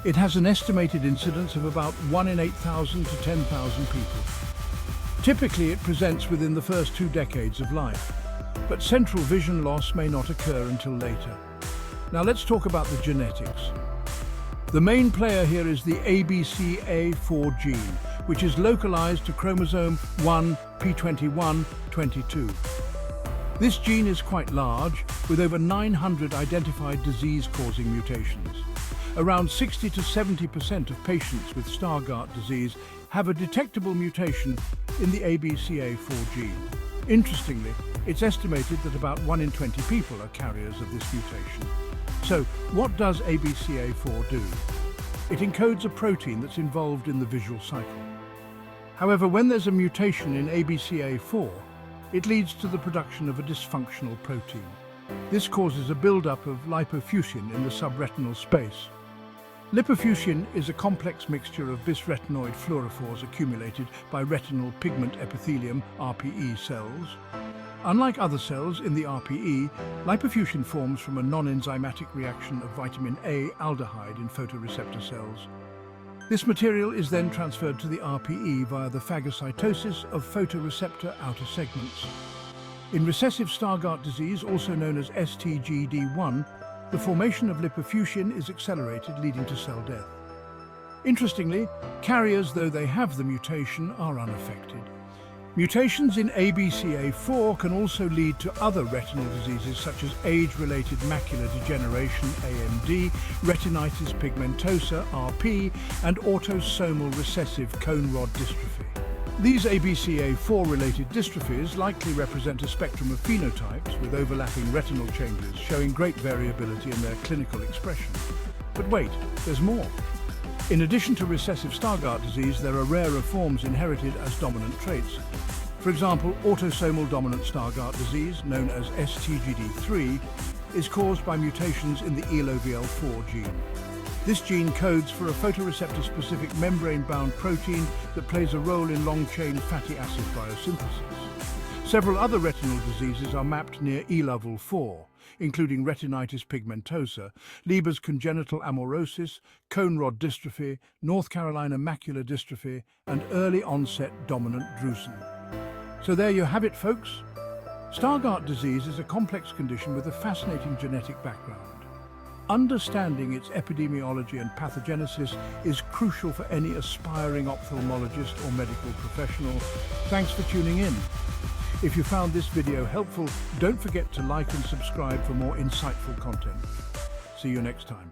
It has an estimated incidence of about 1 in 8,000 to 10,000 people. Typically, it presents within the first 2 decades of life, but central vision loss may not occur until later. Now let's talk about the genetics. The main player here is the ABCA4 gene, which is localized to chromosome 1, p21.22. This gene is quite large, with over 900 identified disease-causing mutations. Around 60 to 70% of patients with stargardt disease have a detectable mutation in the ABCA4 gene. Interestingly, it's estimated that about 1 in 20 people are carriers of this mutation. So, what does ABCA4 do? It encodes a protein that's involved in the visual cycle. However, when there's a mutation in ABCA4, it leads to the production of a dysfunctional protein. This causes a buildup of lipofuscin in the subretinal space. Lipofuscin is a complex mixture of bisretinoid fluorophores accumulated by retinal pigment epithelium (RPE) cells. Unlike other cells in the RPE, lipofuscin forms from a non-enzymatic reaction of vitamin A aldehyde in photoreceptor cells. This material is then transferred to the RPE via the phagocytosis of photoreceptor outer segments. In recessive stargardt disease, also known as STGD1, the formation of lipofuscin is accelerated, leading to cell death. Interestingly, carriers, though they have the mutation, are unaffected. Mutations in ABCA4 can also lead to other retinal diseases such as age-related macular degeneration (AMD), retinitis pigmentosa (RP), and autosomal recessive cone rod dystrophy. These ABCA4-related dystrophies likely represent a spectrum of phenotypes with overlapping retinal changes showing great variability in their clinical expression. But wait, there's more. In addition to recessive stargardt disease, there are rarer forms inherited as dominant traits. For example, autosomal dominant stargardt disease, known as STGD3, is caused by mutations in the ELOVL4 gene. This gene codes for a photoreceptor-specific membrane-bound protein that plays a role in long-chain fatty acid biosynthesis. Several other retinal diseases are mapped near ELOVL4, including retinitis pigmentosa, Leber's congenital amaurosis, cone rod dystrophy, North Carolina macular dystrophy, and early-onset dominant drusen. So there you have it, folks. Stargardt disease is a complex condition with a fascinating genetic background. Understanding its epidemiology and pathogenesis is crucial for any aspiring ophthalmologist or medical professional. Thanks for tuning in. If you found this video helpful, don't forget to like and subscribe for more insightful content. See you next time.